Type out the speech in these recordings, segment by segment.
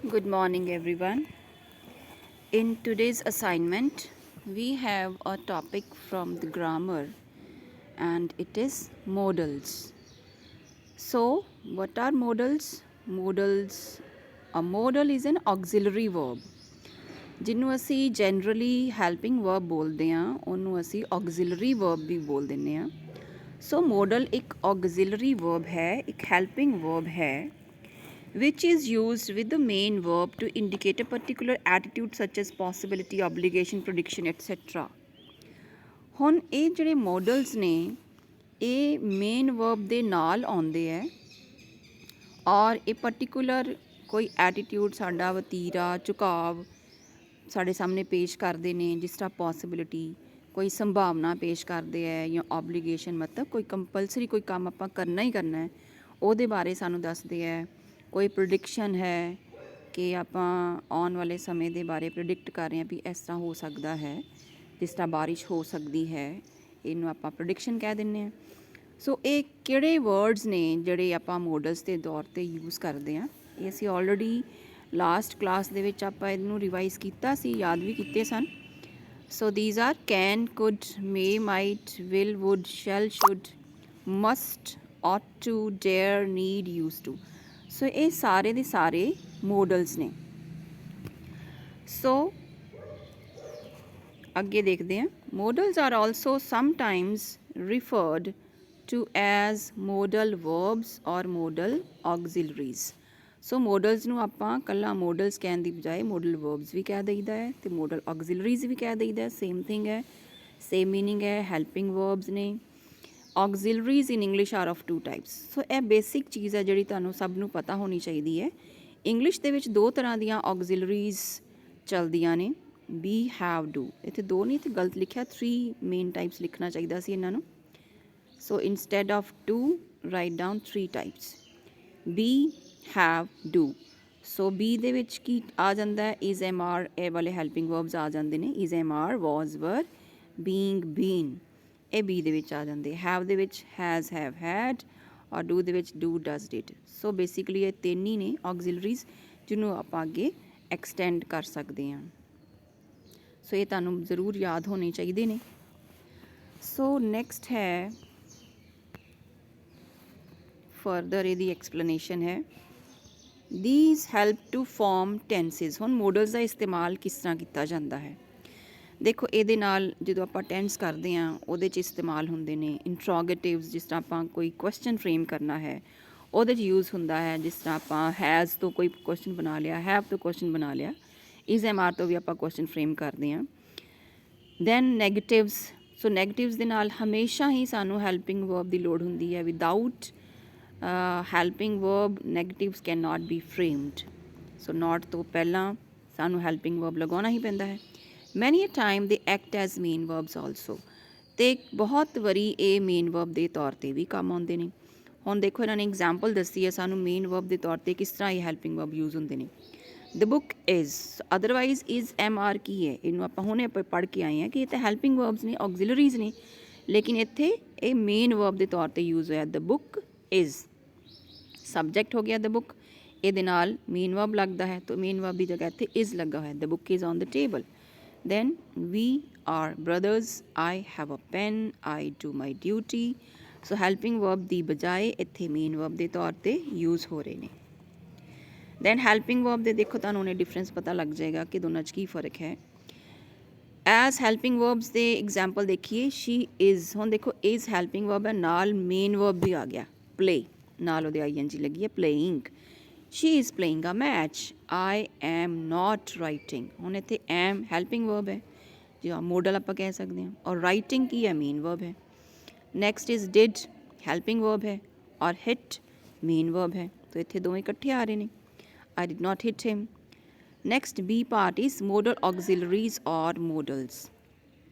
Good morning, everyone. In today's assignment, we have a topic from the grammar and it is modals. So, what are modals? A modal is an auxiliary verb. ਜਿਹਨੂੰ ਅਸੀਂ generally helping verb ਬੋਲਦੇ ਹਾਂ ਉਹਨੂੰ ਅਸੀਂ auxiliary verb ਵੀ ਬੋਲ ਦਿੰਦੇ ਹਾਂ ਸੋ model ਇੱਕ auxiliary verb ਹੈ ਇੱਕ ਹੈਲਪਿੰਗ verb ਹੈ which is used with the main verb to indicate a particular attitude such as possibility, obligation, prediction, etc. ਹੁਣ ਇਹ ਜਿਹੜੇ ਮੋਡਲਸ ਨੇ ਇਹ ਮੇਨ ਵਰਬ ਦੇ ਨਾਲ ਆਉਂਦੇ ਹੈ ਔਰ ਇਹ ਪਾਰਟਿਕੂਲਰ ਕੋਈ ਐਟੀਟਿਊਡ ਸਾਡਾ ਵਤੀਰਾ ਝੁਕਾਵ ਸਾਡੇ ਸਾਹਮਣੇ ਪੇਸ਼ ਕਰਦੇ ਨੇ ਜਿਸ ਤਰ੍ਹਾਂ ਪੋਸੀਬਿਲਿਟੀ ਕੋਈ ਸੰਭਾਵਨਾ ਪੇਸ਼ ਕਰਦੇ ਹੈ ਜਾਂ ਆਬਲੀਗੇਸ਼ਨ ਮਤਲਬ ਕੋਈ ਕੰਪਲਸਰੀ ਕੋਈ ਕੰਮ ਆਪਾਂ ਕਰਨਾ ਹੀ ਕਰਨਾ ਹੈ ਉਹਦੇ ਬਾਰੇ ਸਾਨੂੰ ਦੱਸਦੇ ਹੈ ਕੋਈ ਪ੍ਰੈਡਿਕਸ਼ਨ ਹੈ ਕਿ ਆਪਾਂ ਆਉਣ ਵਾਲੇ ਸਮੇਂ ਦੇ ਬਾਰੇ ਪ੍ਰੈਡਿਕਟ ਕਰ ਰਹੇ ਹਾਂ ਵੀ ਇਸ ਤਰ੍ਹਾਂ ਹੋ ਸਕਦਾ ਹੈ ਜਿਸ ਤਰ੍ਹਾਂ ਬਾਰਿਸ਼ ਹੋ ਸਕਦੀ ਹੈ ਇਹਨੂੰ ਆਪਾਂ ਪ੍ਰੈਡਿਕਸ਼ਨ ਕਹਿ ਦਿੰਦੇ ਹਾਂ ਸੋ ਇਹ ਕਿਹੜੇ ਵਰਡਸ ਨੇ ਜਿਹੜੇ ਆਪਾਂ ਮੋਡਲਸ ਦੇ ਤੌਰ 'ਤੇ ਯੂਜ਼ ਕਰਦੇ ਹਾਂ ਇਹ ਅਸੀਂ ਆਲਰੇਡੀ ਲਾਸਟ ਕਲਾਸ ਦੇ ਵਿੱਚ ਆਪਾਂ ਇਹਨੂੰ ਰਿਵਾਈਜ਼ ਕੀਤਾ ਸੀ ਯਾਦ ਵੀ ਕੀਤੇ ਸਨ so these are can could may might will would shall should must ought to dare need used to so ਇਹ ਸਾਰੇ ਦੇ ਸਾਰੇ ਮੋਡਲਸ ਨੇ ਸੋ ਅੱਗੇ ਦੇਖਦੇ ਹਾਂ models are also sometimes referred to as modal verbs or modal auxiliaries so models ਨੂੰ ਆਪਾਂ ਇਕੱਲਾ ਮੋਡਲਸ ਕਹਿਣ ਦੀ ਬਜਾਏ ਮੋਡਲ ਵਰਬਸ ਵੀ ਕਹਿ ਦਈਦਾ ਹੈ ਅਤੇ ਮੋਡਲ auxiliaries ਵੀ ਕਹਿ ਦਈਦਾ ਸੇਮ ਥਿੰਗ ਹੈ ਸੇਮ ਮੀਨਿੰਗ ਹੈ ਹੈਲਪਿੰਗ ਵਰਬਸ ਨੇ auxiliaries in English are of two types ਸੋ ਇਹ ਬੇਸਿਕ ਚੀਜ਼ ਹੈ ਜਿਹੜੀ ਤੁਹਾਨੂੰ ਸਭ ਨੂੰ ਪਤਾ ਹੋਣੀ ਚਾਹੀਦੀ ਹੈ ਇੰਗਲਿਸ਼ ਦੇ ਵਿੱਚ ਦੋ ਤਰ੍ਹਾਂ ਦੀਆਂ auxiliaries ਚੱਲਦੀਆਂ ਨੇ be have do ਇੱਥੇ ਦੋ ਨਹੀਂ ਇੱਥੇ ਗਲਤ ਲਿਖਿਆ 3 ਮੇਨ ਟਾਈਪਸ ਲਿਖਣਾ ਚਾਹੀਦਾ ਸੀ ਇਹਨਾਂ ਨੂੰ so instead of 2 write down 3 types be have do so be ਦੇ ਵਿੱਚ ਕੀ ਆ ਜਾਂਦਾ ਹੈ is am are ਇਹ ਵਾਲੇ ਹੈਲਪਿੰਗ ਵਰਬਸ ਆ ਜਾਂਦੇ ਨੇ is am are was were being been ਇਹ ਬੀ ਦੇ ਵਿੱਚ ਆ ਜਾਂਦੇ ਹੈਵ ਦੇ ਵਿੱਚ ਹੈਜ਼ ਹੈਵ ਹੈਡ ਔਰ ਡੂ ਦੇ ਵਿੱਚ do does did so basically ਇਹ ਤਿੰਨ ਹੀ ਨੇ auxiliaries ਜਿਹਨੂੰ ਆਪਾਂ ਅੱਗੇ ਐਕਸਟੈਂਡ ਕਰ ਸਕਦੇ ਹਾਂ ਸੋ ਇਹ ਤੁਹਾਨੂੰ ਜ਼ਰੂਰ ਯਾਦ ਹੋਣੇ ਚਾਹੀਦੇ ਨੇ ਸੋ ਨੈਕਸਟ ਹੈ ਫਰਦਰ ਇਹਦੀ ਐਕਸਪਲੇਨੇਸ਼ਨ ਹੈ these help to form tenses ਹੁਣ ਮੋਡਲਸ ਦਾ ਇਸਤੇਮਾਲ ਕਿਸ ਤਰ੍ਹਾਂ ਕੀਤਾ ਜਾਂਦਾ ਹੈ ਦੇਖੋ ਇਹਦੇ ਨਾਲ ਜਦੋਂ ਆਪਾਂ ਟੈਂਸ ਕਰਦੇ ਹਾਂ ਉਹਦੇ 'ਚ ਇਸਤੇਮਾਲ ਹੁੰਦੇ ਨੇ ਇੰਟਰੋਗੇਟਿਵਸ ਜਿਸ ਤਰ੍ਹਾਂ ਆਪਾਂ ਕੋਈ ਕੁਐਸਚਨ ਫਰੇਮ ਕਰਨਾ ਹੈ ਉਹਦੇ 'ਚ ਯੂਜ਼ ਹੁੰਦਾ ਹੈ ਜਿਸ ਤਰ੍ਹਾਂ ਆਪਾਂ ਹੈਜ਼ ਤੋਂ ਕੋਈ ਕੁਐਸਚਨ ਬਣਾ ਲਿਆ ਹੈਵ ਤੋਂ ਕੁਐਸਚਨ ਬਣਾ ਲਿਆ ਇਜ਼ ਐਮ ਆਰ ਤੋਂ ਵੀ ਆਪਾਂ ਕੁਐਸਚਨ ਫਰੇਮ ਕਰਦੇ ਹਾਂ ਦੈਨ ਨੈਗੇਟਿਵਸ ਸੋ ਨੈਗੇਟਿਵਸ ਦੇ ਨਾਲ ਹਮੇਸ਼ਾ ਹੀ ਸਾਨੂੰ ਹੈਲਪਿੰਗ ਵਰਬ ਦੀ ਲੋੜ ਹੁੰਦੀ ਹੈ without helping verb negatives can not be framed so not ਤੋਂ ਪਹਿਲਾਂ ਸਾਨੂੰ ਹੈਲਪਿੰਗ ਵਰਬ ਲਗਾਉਣਾ ਹੀ ਪੈਂਦਾ ਹੈ ਮੈਨੀ ਅ ਟਾਈਮ ਦੇ act as main verbs also ਅਤੇ ਬਹੁਤ ਵਾਰੀ ਇਹ ਮੇਨ ਵਰਬ ਦੇ ਤੌਰ 'ਤੇ ਵੀ ਕੰਮ ਆਉਂਦੇ ਨੇ ਹੁਣ ਦੇਖੋ ਇਹਨਾਂ ਨੇ ਐਗਜ਼ਾਮਪਲ ਦੱਸੀ ਹੈ ਸਾਨੂੰ ਮੇਨ ਵਰਬ ਦੇ ਤੌਰ 'ਤੇ ਕਿਸ ਤਰ੍ਹਾਂ ਇਹ ਹੈਲਪਿੰਗ ਵਰਬ ਯੂਜ਼ ਹੁੰਦੇ ਨੇ the book is otherwise is am are ਕੀ ਹੈ ਇਹਨੂੰ ਆਪਾਂ ਹੁਣੇ ਆਪਾਂ ਪੜ੍ਹ ਕੇ ਆਏ ਹਾਂ ਕਿ ਇਹ ਤਾਂ ਹੈਲਪਿੰਗ ਵਰਬਸ ਨੇ auxiliaries ਨੇ ਲੇਕਿਨ ਇੱਥੇ ਇਹ ਮੇਨ ਵਰਬ ਦੇ ਤੌਰ 'ਤੇ ਯੂਜ਼ ਹੋਇਆ ਦ ਬੁੱਕ ਇਜ਼ ਸਬਜੈਕਟ ਹੋ ਗਿਆ ਦ ਬੁੱਕ ਇਹਦੇ ਨਾਲ ਮੇਨ ਵਰਬ ਲੱਗਦਾ ਹੈ ਤਾਂ ਮੇਨ ਵਰਬ ਦੀ ਜਗ੍ਹਾ ਇੱਥੇ ਇਜ਼ ਲੱਗਾ ਹੋਇਆ ਦ book is on the table then we are brothers I have a pen I do my duty so helping verb ਦੀ ਬਜਾਏ ਇੱਥੇ ਮੇਨ ਵਰਬ ਦੇ ਤੌਰ 'ਤੇ ਯੂਜ਼ ਹੋ ਰਹੇ ਨੇ then helping verb ਦੇ ਦੇਖੋ ਤੁਹਾਨੂੰ ਉਹਨੇ ਡਿਫਰੈਂਸ ਪਤਾ ਲੱਗ ਜਾਏਗਾ ਕਿ ਦੋਨਾਂ 'ਚ ਕੀ ਫ਼ਰਕ ਹੈ ਐਜ਼ ਹੈਲਪਿੰਗ ਵਰਬਸ ਦੇ ਐਗਜ਼ਾਮਪਲ ਦੇਖੀਏ she is ਹੁਣ ਦੇਖੋ is ਹੈਲਪਿੰਗ ਵਰਬ ਹੈ ਨਾਲ ਮੇਨ ਵਰਬ ਵੀ ਆ ਗਿਆ play ਨਾਲ ਉਹਦੇ ing ਲੱਗੀ ਹੈ playing she is playing a match I am not writing ਹੁਣ ਇੱਥੇ am ਹੈਲਪਿੰਗ ਵਰਬ ਹੈ ਜੋ ਮੋਡਲ ਆਪਾਂ ਕਹਿ ਸਕਦੇ ਹਾਂ ਔਰ ਰਾਈਟਿੰਗ ਕੀ ਹੈ ਮੇਨ ਵਰਬ ਹੈ next is did helping verb ਹੈ ਔਰ ਹਿਟ ਮੇਨ ਵਰਬ ਹੈ ਤਾਂ ਇੱਥੇ ਦੋਵੇਂ ਇਕੱਠੇ ਆ ਰਹੇ ਨੇ I did not hit him next B part is model auxiliaries ਔਰ ਮੋਡਲਸ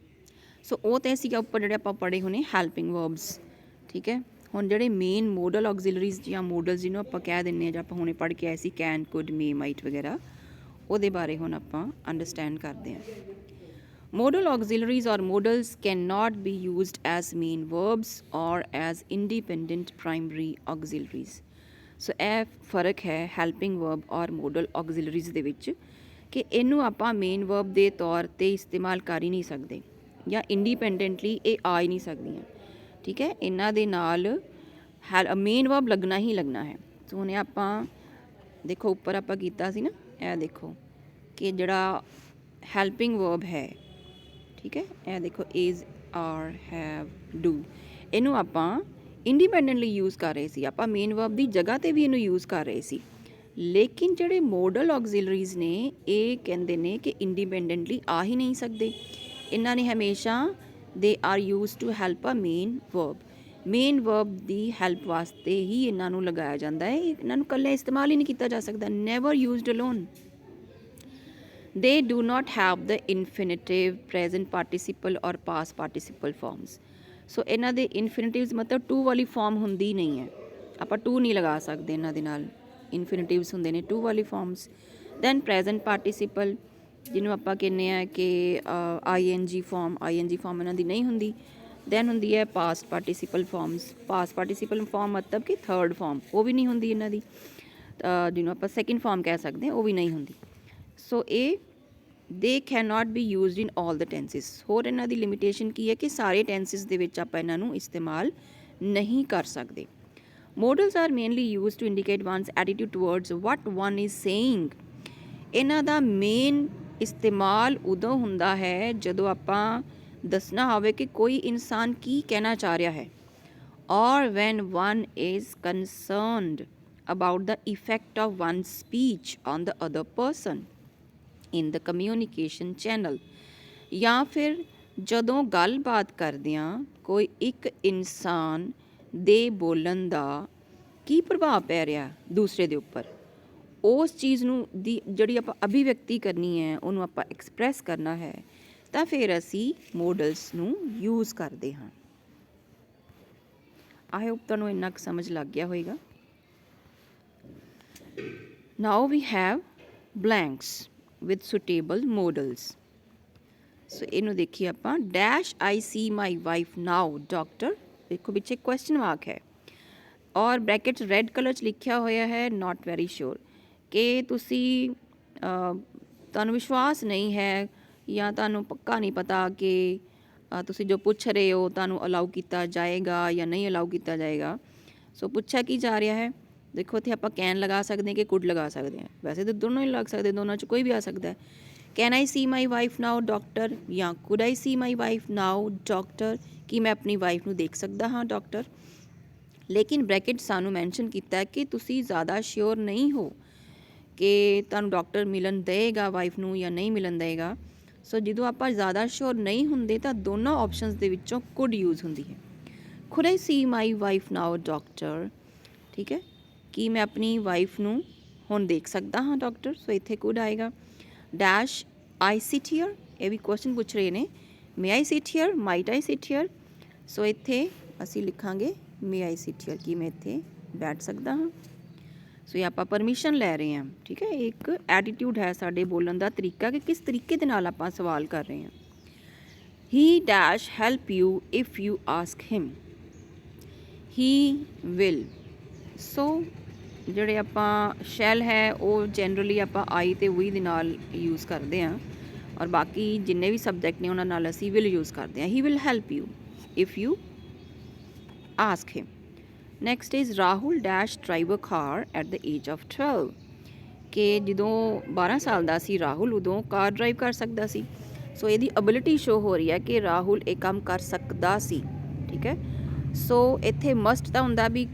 ਸੋ ਉਹ ਤਾਂ ਸੀਗਾ ਉੱਪਰ ਜਿਹੜੇ ਆਪਾਂ ਪੜ੍ਹੇ ਹੋਣੇ ਹੈਲਪਿੰਗ ਵਰਬਸ ਠੀਕ ਹੈ ਹੁਣ ਜਿਹੜੇ ਮੇਨ ਮੋਡਲ auxiliaries ਜਾਂ ਮੋਡਲਸ ਜਿਹਨੂੰ ਆਪਾਂ ਕਹਿ ਦਿੰਦੇ ਹਾਂ ਜਾਂ ਆਪਾਂ ਹੁਣੇ ਪੜ੍ਹ ਕੇ ਆਏ ਸੀ ਕੈਨ ਕੁਡ ਮੇ ਮਾਈਟ ਵਗੈਰਾ ਉਹਦੇ ਬਾਰੇ ਹੁਣ ਆਪਾਂ ਅੰਡਰਸਟੈਂਡ ਕਰਦੇ ਹਾਂ model auxiliaries or modals cannot be used as main verbs or as independent primary auxiliaries ਸੋ ਇਹ ਫਰਕ ਹੈ ਹੈਲਪਿੰਗ ਵਰਬ ਔਰ ਮੋਡਲ ਆਕਸਿਲਰੀਜ਼ ਦੇ ਵਿੱਚ ਕਿ ਇਹਨੂੰ ਆਪਾਂ ਮੇਨ ਵਰਬ ਦੇ ਤੌਰ ਤੇ ਇਸਤੇਮਾਲ ਕਰ ਹੀ ਨਹੀਂ ਸਕਦੇ ਜਾਂ ਇੰਡੀਪੈਂਡੈਂਟਲੀ ਇਹ ਆ ਹੀ ਨਹੀਂ ਸਕਦੀਆਂ। ਠੀਕ ਹੈ, ਇਹਨਾਂ ਦੇ ਨਾਲ ਮੇਨ ਵਰਬ ਲੱਗਣਾ ਹੀ ਲੱਗਣਾ ਹੈ। ਸੋ ਹੁਣ ਆਪਾਂ ਦੇਖੋ ਉੱਪਰ ਆਪਾਂ ਕੀਤਾ ਸੀ ਨਾ, ਇਹ ਦੇਖੋ ਕਿ ਜਿਹੜਾ ਹੈਲਪਿੰਗ ਵਰਬ ਹੈ, ਠੀਕ ਹੈ, ਇਹ ਦੇਖੋ ਇਜ਼, ਆਰ, ਹੈਵ, ਡੂ, ਇਹਨੂੰ ਆਪਾਂ ਇੰਡੀਪੈਂਡੈਂਟਲੀ ਯੂਜ਼ ਕਰ ਰਹੇ ਸੀ, ਆਪਾਂ ਮੇਨ ਵਰਬ ਦੀ ਜਗ੍ਹਾ 'ਤੇ ਵੀ ਇਹਨੂੰ ਯੂਜ਼ ਕਰ ਰਹੇ ਸੀ। ਲੇਕਿਨ ਜਿਹੜੇ ਮੋਡਲ ਆਕਸਿਲਰੀਜ਼ ਨੇ ਇਹ ਕਹਿੰਦੇ ਨੇ ਕਿ ਇੰਡੀਪੈਂਡੈਂਟਲੀ ਆ ਹੀ ਨਹੀਂ ਸਕਦੇ। ਇਹਨਾਂ ਨੇ ਹਮੇਸ਼ਾ they are used to help a main verb, main verb ਦੀ ਹੈਲਪ ਵਾਸਤੇ ਹੀ ਇਹਨਾਂ ਨੂੰ ਲਗਾਇਆ ਜਾਂਦਾ ਹੈ। ਇਹਨਾਂ ਨੂੰ ਇਕੱਲੇ ਇਸਤੇਮਾਲ ਹੀ ਨਹੀਂ ਕੀਤਾ ਜਾ ਸਕਦਾ। Never used alone. They do not have the infinitive, present participle or past participle forms. ਸੋ ਇਹਨਾਂ ਦੇ ਇਨਫਿਨਿਟਿਵਸ ਮਤਲਬ ਟੂ ਵਾਲੀ ਫਾਰਮ ਹੁੰਦੀ ਨਹੀਂ ਹੈ, ਆਪਾਂ ਟੂ ਨਹੀਂ ਲਗਾ ਸਕਦੇ ਇਹਨਾਂ ਦੇ ਨਾਲ। ਇਨਫਿਨਿਟਿਵਸ ਹੁੰਦੇ ਨੇ ਟੂ ਵਾਲੀ ਫਾਰਮਸ। ਦੈਨ ਪ੍ਰੈਜ਼ੈਂਟ ਪਾਰਟੀਸੀਪਲ ਜਿਹਨੂੰ ਆਪਾਂ ਕਹਿੰਦੇ ਆ ਕਿ ING ਫਾਰਮ ਇਹਨਾਂ ਦੀ ਨਹੀਂ ਹੁੰਦੀ। ਦੈਨ ਹੁੰਦੀ ਹੈ ਪਾਸਟ ਪਾਰਟੀਸੀਪਲ ਫਾਰਮਸ। ਪਾਸਟ ਪਾਰਟੀਸੀਪਲ ਫਾਰਮ ਮਤਲਬ ਕਿ ਥਰਡ ਫਾਰਮ, ਉਹ ਵੀ ਨਹੀਂ ਹੁੰਦੀ ਇਹਨਾਂ ਦੀ। ਜਿਹਨੂੰ ਆਪਾਂ ਸੈਕਿੰਡ ਫਾਰਮ ਕਹਿ ਸਕਦੇ ਹਾਂ, ਉਹ ਵੀ ਨਹੀਂ ਹੁੰਦੀ। ਸੋ ਇਹ ਦੇ can not be used in all the tenses. ਹੋਰ ਇਹਨਾਂ ਦੀ ਲਿਮਿਟੇਸ਼ਨ ਕੀ ਹੈ ਕਿ ਸਾਰੇ ਟੈਂਸਿਸ ਦੇ ਵਿੱਚ ਆਪਾਂ ਇਹਨਾਂ ਨੂੰ ਇਸਤੇਮਾਲ ਨਹੀਂ ਕਰ ਸਕਦੇ। Modals are mainly used to indicate one's attitude towards what one is saying. ਇਹਨਾਂ ਦਾ ਮੇਨ ਇਸਤੇਮਾਲ ਉਦੋਂ ਹੁੰਦਾ ਹੈ ਜਦੋਂ ਆਪਾਂ ਦੱਸਣਾ ਹੋਵੇ ਕਿ ਕੋਈ ਇਨਸਾਨ ਕੀ ਕਹਿਣਾ ਚਾਹ ਰਿਹਾ ਹੈ, ਔਰ when one is concerned about the effect of one's speech on the other person in the communication channel। ਜਾਂ ਫਿਰ ਜਦੋਂ ਗੱਲਬਾਤ ਕਰਦਿਆਂ ਕੋਈ ਇੱਕ ਇਨਸਾਨ ਦੇ ਬੋਲਣ ਦਾ ਕੀ ਪ੍ਰਭਾਵ ਪੈ ਰਿਹਾ ਦੂਸਰੇ ਦੇ ਉੱਪਰ, ਉਸ ਚੀਜ਼ ਨੂੰ ਦੀ ਜਿਹੜੀ ਆਪਾਂ ਅਭਿਵਿਅਕਤੀ ਕਰਨੀ ਹੈ, ਉਹਨੂੰ ਆਪਾਂ ਐਕਸਪ੍ਰੈਸ ਕਰਨਾ ਹੈ, ਤਾਂ ਫਿਰ ਅਸੀਂ ਮੋਡਲਸ ਨੂੰ ਯੂਜ਼ ਕਰਦੇ ਹਾਂ। ਆਈ ਹੋਪ ਤੁਹਾਨੂੰ ਇੰਨਾ ਕੁ ਸਮਝ ਲੱਗ ਗਿਆ ਹੋਵੇਗਾ। Now we have blanks with suitable modals। So ਇਹਨੂੰ ਦੇਖੀਏ ਆਪਾਂ। Dash I see my wife now doctor। ਦੇਖੋ ਪਿੱਛੇ ਕੁਐਸਚਨ ਮਾਰਕ ਹੈ ਔਰ ਬ੍ਰੈਕਟਸ ਰੈੱਡ ਕਲਰ 'ਚ ਲਿਖਿਆ ਹੋਇਆ ਹੈ not very sure, ਕਿ ਤੁਸੀਂ ਤੁਹਾਨੂੰ ਵਿਸ਼ਵਾਸ ਨਹੀਂ ਹੈ ਜਾਂ ਤੁਹਾਨੂੰ ਪੱਕਾ ਨਹੀਂ ਪਤਾ ਕਿ ਤੁਸੀਂ ਜੋ ਪੁੱਛ ਰਹੇ ਹੋ ਤੁਹਾਨੂੰ ਅਲਾਉ ਕੀਤਾ ਜਾਏਗਾ ਜਾਂ ਨਹੀਂ ਅਲਾਉ ਕੀਤਾ ਜਾਏਗਾ। ਸੋ ਪੁੱਛਿਆ ਕੀ ਜਾ ਰਿਹਾ ਹੈ, ਦੇਖੋ ਇੱਥੇ ਆਪਾਂ ਕੈਨ ਲਗਾ ਸਕਦੇ ਹਾਂ ਕਿ ਕੁਡ ਲਗਾ ਸਕਦੇ ਹਾਂ। ਵੈਸੇ ਤਾਂ ਦੋਨੋਂ ਹੀ ਲੱਗ ਸਕਦੇ, ਦੋਨਾਂ 'ਚ ਕੋਈ ਵੀ ਆ ਸਕਦਾ ਹੈ। Can I see my wife now doctor ਜਾਂ could I see my wife now doctor, ਕਿ ਮੈਂ ਆਪਣੀ ਵਾਈਫ ਨੂੰ ਦੇਖ ਸਕਦਾ ਹਾਂ ਡਾਕਟਰ। ਲੇਕਿਨ ਬ੍ਰੈਕਟ ਸਾਨੂੰ ਮੈਂਸ਼ਨ ਕੀਤਾ ਕਿ ਤੁਸੀਂ ਜ਼ਿਆਦਾ ਸ਼ਿਓਰ ਨਹੀਂ ਹੋ ਕਿ ਤੁਹਾਨੂੰ ਡਾਕਟਰ ਮਿਲਣ ਦੇਗਾ ਵਾਈਫ ਨੂੰ ਜਾਂ ਨਹੀਂ ਮਿਲਣ ਦੇਗਾ। ਸੋ ਜਦੋਂ ਆਪਾਂ ਜ਼ਿਆਦਾ ਸ਼ਿਓਰ ਨਹੀਂ ਹੁੰਦੇ ਤਾਂ ਦੋਨੋਂ ਆਪਸ਼ਨਸ ਦੇ ਵਿੱਚੋਂ ਕੁਡ ਯੂਜ਼ ਹੁੰਦੀ ਹੈ। Could I see my wife now doctor, ਠੀਕ ਹੈ, ਕਿ ਮੈਂ ਆਪਣੀ ਵਾਈਫ ਨੂੰ ਹੁਣ ਦੇਖ ਸਕਦਾ ਹਾਂ ਡਾਕਟਰ। ਸੋ ਇੱਥੇ ਕੁਡ ਆਏਗਾ। ਡੈਸ਼ ਆਈ ਸਿਟ ਹੀਅਰ, ਇਹ ਵੀ ਕੁਐਸਚਨ ਪੁੱਛ ਰਹੇ ਨੇ, may I sit here, might I sit here. So ਇੱਥੇ ਅਸੀਂ ਲਿਖਾਂਗੇ ਮੇ ਆਈ ਸਿਟ ਹੀਅਰ, ਕਿ ਮੈਂ ਇੱਥੇ ਬੈਠ ਸਕਦਾ ਹਾਂ। ਸੋ ਇਹ ਆਪਾਂ ਪਰਮਿਸ਼ਨ ਲੈ ਰਹੇ ਹਾਂ, ਠੀਕ ਹੈ। ਇੱਕ ਐਟੀਟਿਊਡ ਹੈ ਸਾਡੇ ਬੋਲਣ ਦਾ ਤਰੀਕਾ ਕਿ ਕਿਸ ਤਰੀਕੇ ਦੇ ਨਾਲ ਆਪਾਂ ਸਵਾਲ ਕਰ ਰਹੇ ਹਾਂ। He dash help you if you ask him, he will. So ਜਿਹੜੇ ਆਪਾਂ ਸ਼ੈਲ ਹੈ ਉਹ ਜਨਰਲੀ ਆਪਾਂ ਆਈ ਅਤੇ ਵੀ ਦੇ ਨਾਲ ਯੂਜ਼ ਕਰਦੇ ਹਾਂ, ਔਰ ਬਾਕੀ ਜਿੰਨੇ ਵੀ ਸਬਜੈਕਟ ਨੇ ਉਹਨਾਂ ਨਾਲ ਅਸੀਂ ਵਿਲ ਯੂਜ਼ ਕਰਦੇ ਹਾਂ। He will help you if you ask him. Next is Rahul dash drive a car at the age of 12, ਕਿ ਜਦੋਂ 12 ਸਾਲ ਦਾ ਸੀ ਰਾਹੁਲ ਉਦੋਂ ਕਾਰ ਡਰਾਈਵ ਕਰ ਸਕਦਾ ਸੀ। ਸੋ ਇਹਦੀ ਅਬਿਲਿਟੀ ਸ਼ੋ ਹੋ ਰਹੀ ਹੈ ਕਿ ਰਾਹੁਲ ਇਹ ਕੰਮ ਕਰ ਸਕਦਾ ਸੀ, ਠੀਕ ਹੈ। ਸੋ ਇੱਥੇ ਮਸਟ ਤਾਂ ਹੁੰਦਾ ਵੀ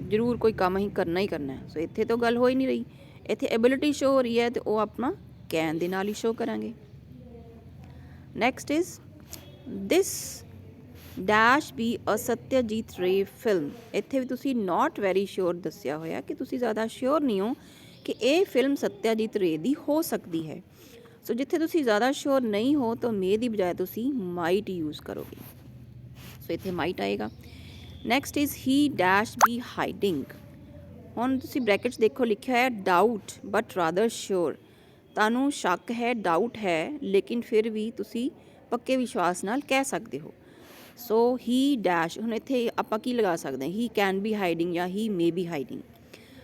ਜ਼ਰੂਰ ਕੋਈ ਕੰਮ ਅਸੀਂ ਕਰਨਾ ਹੀ ਕਰਨਾ ਹੈ। ਸੋ ਇੱਥੇ ਤਾਂ ਗੱਲ ਹੋ ਹੀ ਨਹੀਂ ਰਹੀ, ਇੱਥੇ ਐਬਿਲਿਟੀ ਸ਼ੋ ਹੋ ਰਹੀ ਹੈ ਅਤੇ ਉਹ ਆਪਣਾ ਕੈਨ ਦੇ ਨਾਲ ਹੀ ਸ਼ੋ ਕਰਾਂਗੇ। Next is this dash be a Satyajit Ray film. ਇੱਥੇ ਵੀ ਤੁਸੀਂ ਨਾਟ ਵੈਰੀ ਸ਼ਿਓਰ ਦੱਸਿਆ ਹੋਇਆ ਕਿ ਤੁਸੀਂ ਜ਼ਿਆਦਾ ਸ਼ਿਓਰ ਨਹੀਂ ਹੋ ਕਿ ਇਹ ਫਿਲਮ ਸਤਿਆਜੀਤ ਰੇ ਦੀ ਹੋ ਸਕਦੀ ਹੈ। ਸੋ ਜਿੱਥੇ ਤੁਸੀਂ ਜ਼ਿਆਦਾ ਸ਼ਿਓਰ ਨਹੀਂ ਹੋ ਤਾਂ ਮੇ ਦੀ ਬਜਾਏ ਤੁਸੀਂ ਮਾਈਟ ਯੂਜ਼ ਕਰੋਗੇ। ਸੋ ਇੱਥੇ ਮਾਈਟ ਆਏਗਾ। Next is he dash B hiding. ਹੁਣ ਤੁਸੀਂ ਬ੍ਰੈਕਟਸ ਦੇਖੋ ਲਿਖਿਆ ਹੈ ਡਾਊਟ ਬਟ ਰਾਦਰ ਸ਼ਿਓਰ, ਤੁਹਾਨੂੰ ਸ਼ੱਕ ਹੈ, ਡਾਊਟ ਹੈ, ਲੇਕਿਨ ਫਿਰ ਵੀ ਤੁਸੀਂ ਪੱਕੇ ਵਿਸ਼ਵਾਸ ਨਾਲ ਕਹਿ ਸਕਦੇ ਹੋ। ਸੋ ਹੀ ਡੈਸ਼, ਹੁਣ ਇੱਥੇ ਆਪਾਂ ਕੀ ਲਗਾ ਸਕਦੇ ਹਾਂ, ਹੀ ਕੈਨ ਬੀ ਹਾਈਡਿੰਗ ਜਾਂ ਹੀ ਮੇ ਬੀ ਹਾਈਡਿੰਗ।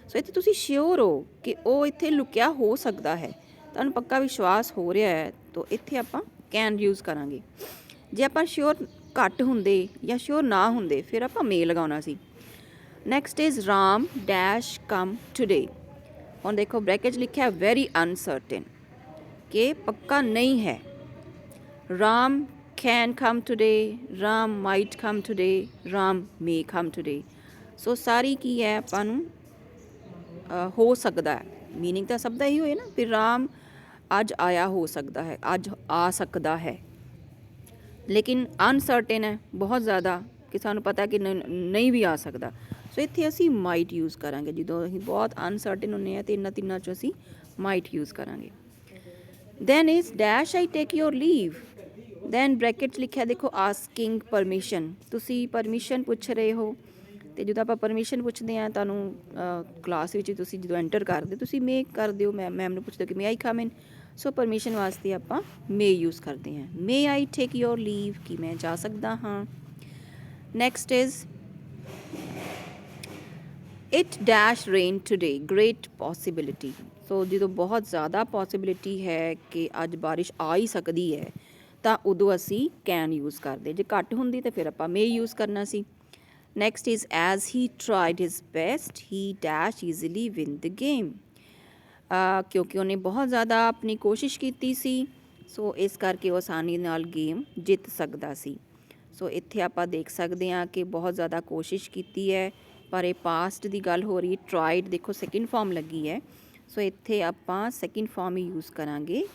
ਸੋ ਇੱਥੇ ਤੁਸੀਂ ਸ਼ਿਓਰ ਹੋ ਕਿ ਉਹ ਇੱਥੇ ਲੁਕਿਆ ਹੋ ਸਕਦਾ ਹੈ, ਤੁਹਾਨੂੰ ਪੱਕਾ ਵਿਸ਼ਵਾਸ ਹੋ ਰਿਹਾ ਹੈ, ਤਾਂ ਇੱਥੇ ਆਪਾਂ ਕੈਨ ਯੂਜ਼ ਕਰਾਂਗੇ। ਜੇ ਆਪਾਂ ਸ਼ਿਓਰ ਘੱਟ ਹੁੰਦੇ ਜਾਂ ਸ਼ਿਓਰ ਨਾ ਹੁੰਦੇ ਫਿਰ ਆਪਾਂ ਮੇ ਲਗਾਉਣਾ ਸੀ। Next is Ram dash come today. ਹੁਣ ਦੇਖੋ ਬ੍ਰੈਕਟ 'ਚ ਲਿਖਿਆ ਵੈਰੀ ਅਨਸਰਟਨ, ਕਿ ਪੱਕਾ ਨਹੀਂ ਹੈ। Ram can come today, Ram might come today, Ram may come today। ਸੋ ਸਾਰੀ ਕੀ ਹੈ ਆਪਾਂ ਨੂੰ ਹੋ ਸਕਦਾ ਹੈ, ਮੀਨਿੰਗ ਤਾਂ ਸਭ ਦਾ ਹੀ ਹੋਏ ਨਾ, ਫਿਰ ਰਾਮ ਅੱਜ ਆਇਆ ਹੋ ਸਕਦਾ ਹੈ, ਅੱਜ ਆ ਸਕਦਾ ਹੈ, ਲੇਕਿਨ ਅਨਸਰਟਨ ਹੈ ਬਹੁਤ ਜ਼ਿਆਦਾ ਕਿ ਸਾਨੂੰ ਪਤਾ ਕਿ ਨਹੀਂ ਵੀ ਆ ਸਕਦਾ। ਸੋ ਇੱਥੇ ਅਸੀਂ ਮਾਈਟ ਯੂਜ਼ ਕਰਾਂਗੇ, ਜਦੋਂ ਅਸੀਂ ਬਹੁਤ ਅਨਸਰਟਨ ਹੁੰਦੇ ਹਾਂ ਅਤੇ ਇਹਨਾਂ ਤਿੰਨਾਂ 'ਚੋਂ ਅਸੀਂ ਮਾਈਟ ਯੂਜ਼ ਕਰਾਂਗੇ। Then is dash I take your leave. Then bracket 'ਚ ਲਿਖਿਆ ਦੇਖੋ ਆਸਕਿੰਗ ਪਰਮਿਸ਼ਨ, ਤੁਸੀਂ ਪਰਮਿਸ਼ਨ ਪੁੱਛ ਰਹੇ ਹੋ, ਅਤੇ ਜਦੋਂ ਆਪਾਂ ਪਰਮਿਸ਼ਨ ਪੁੱਛਦੇ ਹਾਂ ਤੁਹਾਨੂੰ ਕਲਾਸ ਵਿੱਚ ਤੁਸੀਂ ਜਦੋਂ ਐਂਟਰ ਕਰਦੇ ਤੁਸੀਂ ਮੇ ਕਰ ਦਿਓ, ਮੈਮ ਨੂੰ ਪੁੱਛਦੇ ਹੋ ਕਿ ਮੇ ਆਈ ਕਮ ਇਨ। ਸੋ ਪਰਮਿਸ਼ਨ ਵਾਸਤੇ ਆਪਾਂ ਮੇ ਯੂਜ਼ ਕਰਦੇ ਹਾਂ। ਮੇ ਆਈ ਟੇਕ ਯੋਰ ਲੀਵ, ਕਿ ਮੈਂ ਜਾ ਸਕਦਾ ਹਾਂ। Next is it dash rain today, great possibility. So ਜਦੋਂ ਬਹੁਤ ਜ਼ਿਆਦਾ ਪੋਸੀਬਿਲਿਟੀ ਹੈ ਕਿ ਅੱਜ ਬਾਰਿਸ਼ ਆ ਹੀ ਸਕਦੀ ਹੈ ਤਾਂ ਉਦੋਂ ਅਸੀਂ ਕੈਨ ਯੂਜ਼ ਕਰਦੇ, ਜੇ ਘੱਟ ਹੁੰਦੀ ਤਾਂ ਫਿਰ ਆਪਾਂ ਮੇ ਯੂਜ਼ ਕਰਨਾ ਸੀ। Next is as he tried his best he dash easily win the game. ਕਿਉਂਕਿ ਉਹਨੇ ਬਹੁਤ ਜ਼ਿਆਦਾ ਆਪਣੀ ਕੋਸ਼ਿਸ਼ ਕੀਤੀ ਸੀ, ਸੋ ਇਸ ਕਰਕੇ ਉਹ ਆਸਾਨੀ ਨਾਲ ਗੇਮ ਜਿੱਤ ਸਕਦਾ ਸੀ। ਸੋ ਇੱਥੇ ਆਪਾਂ ਦੇਖ ਸਕਦੇ ਹਾਂ ਕਿ ਬਹੁਤ ਜ਼ਿਆਦਾ ਕੋਸ਼ਿਸ਼ ਕੀਤੀ ਹੈ, ਪਰ ਇਹ ਪਾਸਟ ਦੀ ਗੱਲ ਹੋ ਰਹੀ। ਟਰਾਈਡ ਦੇਖੋ ਸੈਕਿੰਡ ਫਾਰਮ ਲੱਗੀ ਹੈ, ਸੋ ਇੱਥੇ ਆਪਾਂ ਸੈਕਿੰਡ ਫਾਰਮ ਹੀ ਯੂਜ਼ ਕਰਾਂਗੇ,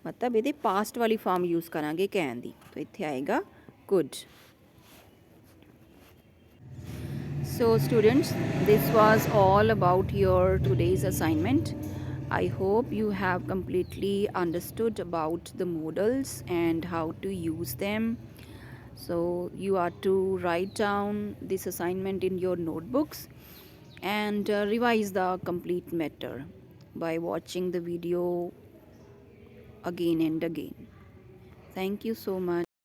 ਮਤਲਬ ਇਹਦੇ ਪਾਸਟ ਵਾਲੀ ਫਾਰਮ ਯੂਜ਼ ਕਰਾਂਗੇ ਕੈਨ ਦੀ, ਤਾਂ ਇੱਥੇ ਆਏਗਾ could. So students, this was all about your today's assignment. I hope you have completely understood about the modals and how to use them. So you are to write down this assignment in your notebooks and revise the complete matter by watching the video again and again. Thank you so much.